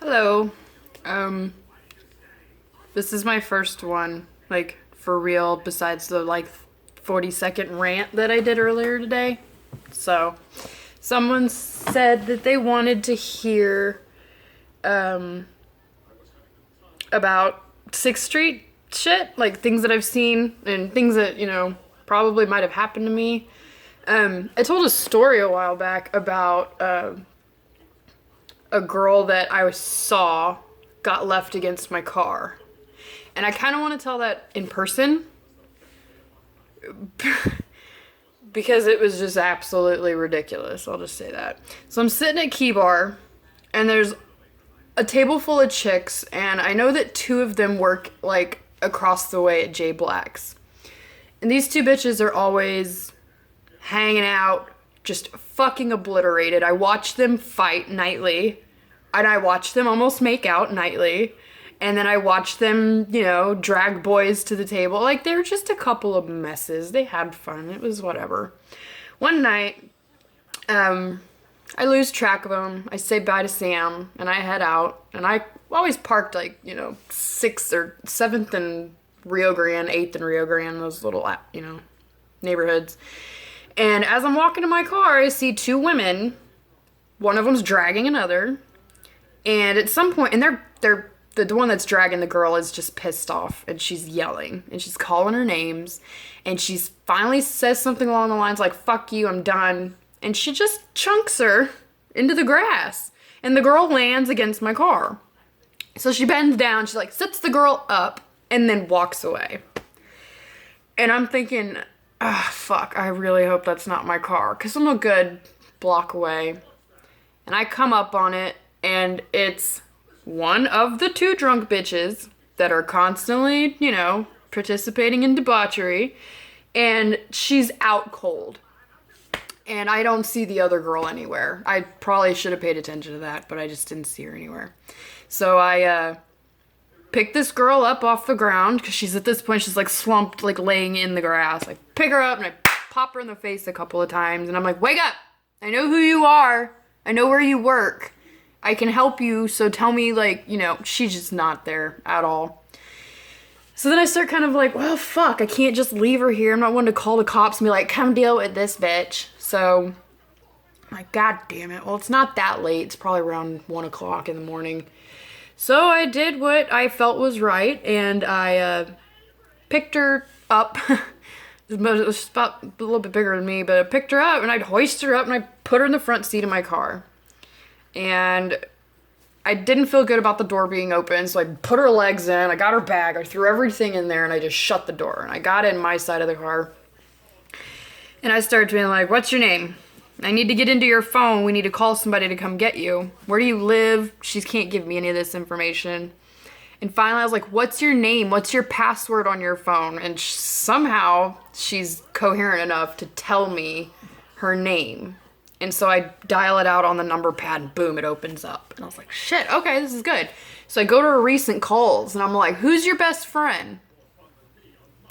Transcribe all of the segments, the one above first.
Hello. Um, this is my first one, like, for real, besides the, 40-second rant that I did earlier today. So, someone said that they wanted to hear, um, about 6th Street shit, like, things that I've seen and things that, probably might have happened to me. I told a story a while back about, a girl that I saw got left against my car. And I kind of want to tell that in person because it was just absolutely ridiculous. I'll just say that. So I'm sitting at Key Bar and there's a table full of chicks, and I know that two of them work like across the way at J Black's. And these two bitches are always hanging out, just fucking obliterated. I watch them fight nightly, and I watch them almost make out nightly, and then I watch them, drag boys to the table. Like, they're just a couple of messes. They had fun. It was whatever. One night, I lose track of them. I say bye to Sam, and I head out, and I always parked, 6th or 7th and Rio Grande, 8th and Rio Grande, those little, neighborhoods. And as I'm walking to my car, I see two women. One of them's dragging another. And at some point, and the one that's dragging the girl is just pissed off, and she's yelling, and she's calling her names, and she's finally says something along the lines like, "Fuck you, I'm done." And she just chunks her into the grass. And the girl lands against my car. So she bends down, she sits the girl up, and then walks away. And I'm thinking, fuck, I really hope that's not my car, because I'm a good block away. And I come up on it, and it's one of the two drunk bitches that are constantly, participating in debauchery, and she's out cold. And I don't see the other girl anywhere. I probably should have paid attention to that, but I just didn't see her anywhere. So I pick this girl up off the ground, because she's at this point, she's slumped, laying in the grass. I pick her up and I pop her in the face a couple of times, and I'm like, "Wake up! I know who you are. I know where you work. I can help you, so tell me," she's just not there at all. So then I start kind of well, fuck, I can't just leave her here. I'm not one to call the cops and be like, "Come deal with this bitch." So I'm like, God damn it. Well, it's not that late. It's probably around 1 o'clock in the morning. So I did what I felt was right, and I picked her up. It was about a little bit bigger than me, but I picked her up, and I'd hoist her up, and I put her in the front seat of my car. And I didn't feel good about the door being open, so I put her legs in, I got her bag, I threw everything in there, and I just shut the door. And I got in my side of the car, and I started being like, "What's your name? I need to get into your phone. We need to call somebody to come get you. Where do you live?" She can't give me any of this information. And finally, I was like, "What's your name? What's your password on your phone?" And somehow she's coherent enough to tell me her name. And so I dial it out on the number pad, and boom, it opens up. And I was like, shit, okay, this is good. So I go to her recent calls, and I'm like, "Who's your best friend?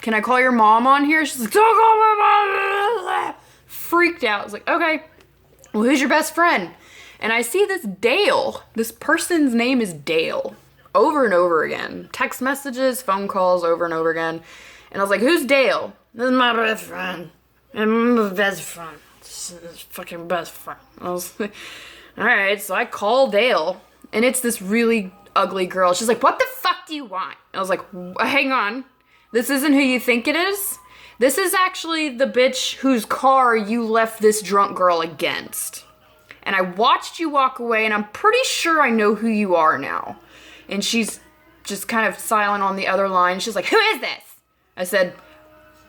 Can I call your mom on here?" She's like, "Don't call my mom." Freaked out. I was like, "Okay, well, who's your best friend?" And I see this Dale. This person's name is Dale. Over and over again. Text messages, phone calls, over and over again. And I was like, "Who's Dale?" "This is my best friend. I'm my best friend. This is his fucking best friend." I was like, alright, so I call Dale. And it's this really ugly girl. She's like, "What the fuck do you want?" I was like, "Hang on. This isn't who you think it is. This is actually the bitch whose car you left this drunk girl against. And I watched you walk away, and I'm pretty sure I know who you are now." And she's just kind of silent on the other line. She's like, "Who is this?" I said,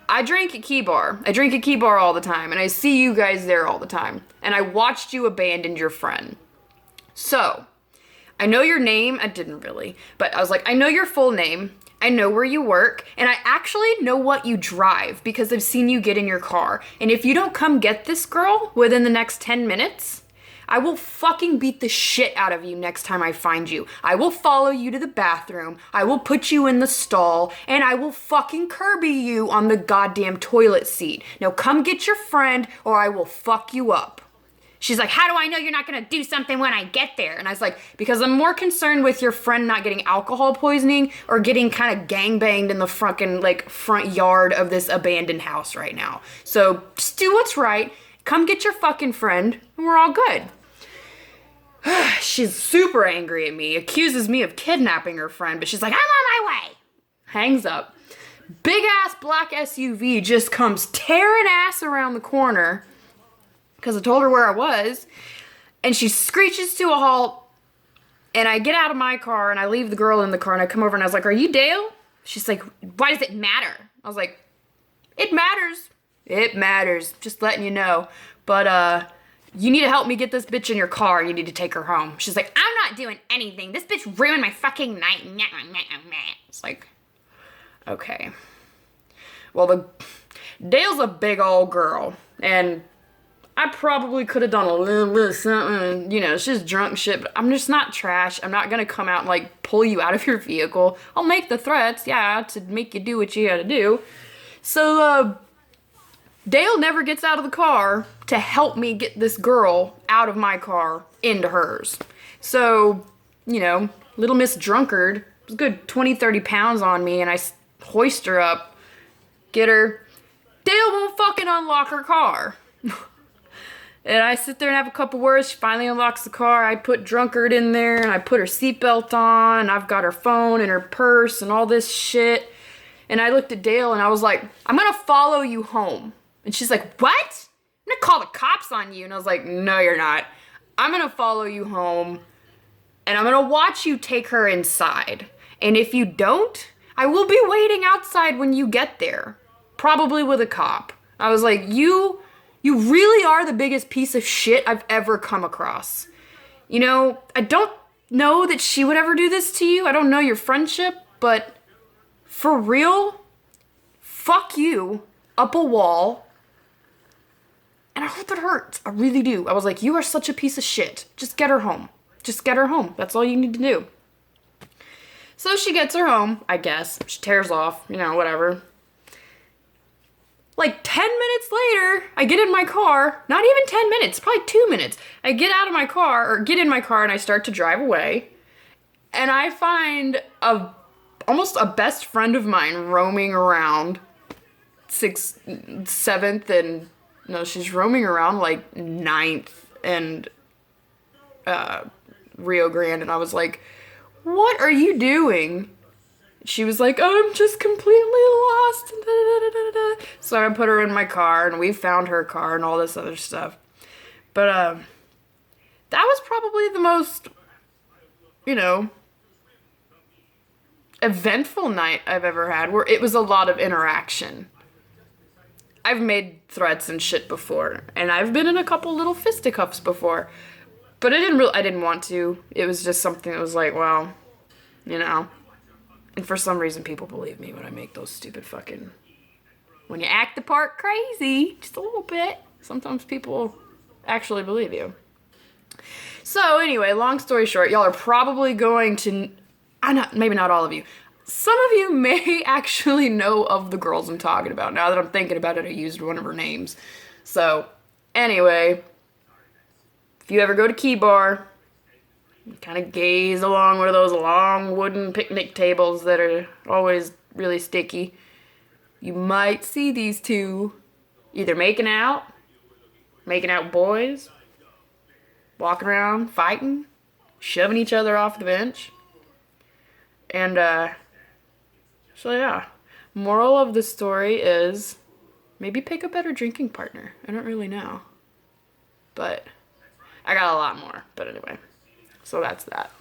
"I drink at Key Bar. I drink at Key Bar all the time, and I see you guys there all the time. And I watched you abandon your friend. So, I know your name." I didn't really, but I was like, "I know your full name. I know where you work, and I actually know what you drive because I've seen you get in your car. And if you don't come get this girl within the next 10 minutes, I will fucking beat the shit out of you next time I find you. I will follow you to the bathroom, I will put you in the stall, and I will fucking Kirby you on the goddamn toilet seat. Now come get your friend, or I will fuck you up." She's like, how do I know you're not going to do something when I get there? And I was like, because I'm more concerned with your friend not getting alcohol poisoning or getting kind of gangbanged in the fucking, like, front yard of this abandoned house right now. So just do what's right. Come get your fucking friend, and we're all good. She's super angry at me, accuses me of kidnapping her friend, but she's like, I'm on my way. Hangs up. Big ass black SUV just comes tearing ass around the corner because I told her where I was, and she screeches to a halt, and I get out of my car, and I leave the girl in the car, and I come over, and I was like, are you Dale? She's like, why does it matter? I was like, it matters. It matters. Just letting you know. But, you need to help me get this bitch in your car, and you need to take her home. She's like, I'm not doing anything. This bitch ruined my fucking night. It's like, okay. Well, Dale's a big old girl, and I probably could have done a little bit of something, you know, she's drunk shit, but I'm just not trash. I'm not gonna come out and, like, pull you out of your vehicle. I'll make the threats, yeah, to make you do what you gotta do. So, Dale never gets out of the car to help me get this girl out of my car into hers. So, you know, little Miss Drunkard, was a good 20, 30 pounds on me, and I hoist her up, get her. Dale won't fucking unlock her car. And I sit there and have a couple words. She finally unlocks the car. I put Drunkard in there, and I put her seatbelt on, and I've got her phone and her purse and all this shit. And I looked at Dale, and I was like, I'm gonna follow you home. And she's like, what? I'm gonna call the cops on you. And I was like, no, you're not. I'm gonna follow you home, and I'm gonna watch you take her inside. And if you don't, I will be waiting outside when you get there. Probably with a cop. I was like, you really are the biggest piece of shit I've ever come across. You know, I don't know that she would ever do this to you. I don't know your friendship, but for real, fuck you up a wall. And I hope it hurts. I really do. I was like, you are such a piece of shit. Just get her home. Just get her home. That's all you need to do. So she gets her home, I guess. She tears off, you know, whatever. Like 10 minutes later, I get in my car, not even 10 minutes, probably 2 minutes. I get out of my car, or get in my car, and I start to drive away. And I find almost a best friend of mine roaming around 7th and, no, she's roaming around like 9th and Rio Grande. And I was like, what are you doing? She was like, oh, I'm just completely lost. So I put her in my car, and we found her car and all this other stuff. But that was probably the most, you know, eventful night I've ever had, where it was a lot of interaction. I've made threats and shit before, and I've been in a couple little fisticuffs before, but I didn't want to. It was just something that was like, well, you know. And for some reason, people believe me when I make those stupid fucking... When you act the part crazy, just a little bit, sometimes people actually believe you. So anyway, long story short, y'all are probably going to... maybe not all of you. Some of you may actually know of the girls I'm talking about. Now that I'm thinking about it, I used one of her names. So, anyway, if you ever go to Key Bar... kind of gaze along one of those long wooden picnic tables that are always really sticky. You might see these two either making out boys, walking around, fighting, shoving each other off the bench. And, so yeah. Moral of the story is maybe pick a better drinking partner. I don't really know. But I got a lot more. But anyway. So that's that.